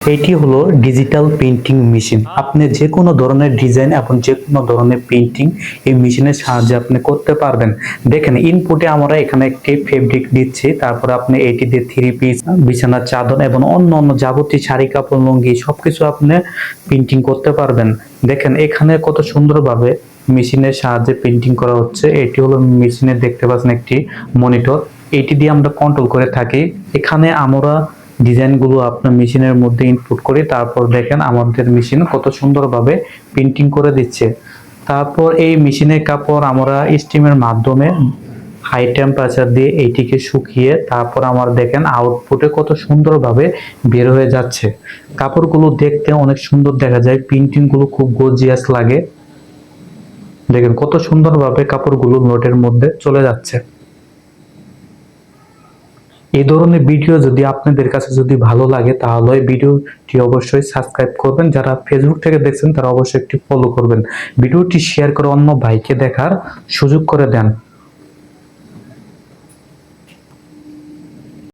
এটি হলো digital painting machine. আপনি যে কোনো ধরনের ডিজাইন এবং যে কোনো ধরনের পেইন্টিং এই মেশিনের সাহায্যে আপনি করতে পারবেন। দেখেন ইনপুটে আমরা এখানে একটি ফেব্রিক দিচ্ছি, তারপরে আপনি এটি দিয়ে থ্রি পিস, বিছানার চাদর এবং অন্য অন্য যাবতীয় শাড়ি কাপড় লুঙ্গি সবকিছু আপনি পেইন্টিং করতে পারবেন। দেখেন এখানে কত সুন্দরভাবে মেশিনের সাহায্যে পেইন্টিং করা হচ্ছে। এটি হলো মেশিনের, দেখতে পাচ্ছেন একটি মনিটর, এটি দিয়ে আমরা কন্ট্রোল করে থাকি। এখানে আমরা ডিজাইনগুলো আপনার মেশিনের মধ্যে ইনপুট করি, তারপর দেখেন আমাদের মেশিন কত সুন্দরভাবে প্রিন্টিং করে দিচ্ছে। তারপর এই মেশিনের কাপড় আমরা স্টিমের মাধ্যমে হাই টেম্পারেচার দিয়ে এইটিকে শুকিয়ে তারপর আমার দেখেন আউটপুটে কত সুন্দরভাবে বের হয়ে যাচ্ছে। কাপড়গুলো দেখতে অনেক সুন্দর দেখা যায়, প্রিন্টিংগুলো খুব গর্জিয়াস লাগে। দেখেন কত সুন্দরভাবে কাপড়গুলো লোডের মধ্যে চলে যাচ্ছে। এই ধরনের ভিডিও যদি আপনাদের কাছে যদি ভালো লাগে তাহলে ভিডিওটি অবশ্যই সাবস্ক্রাইব করবেন। যারা ফেসবুক থেকে দেখছেন তারা অবশ্যই একটি ফলো করবেন। ভিডিওটি শেয়ার করে অন্য ভাইকে দেখার সুযোগ করে দেন।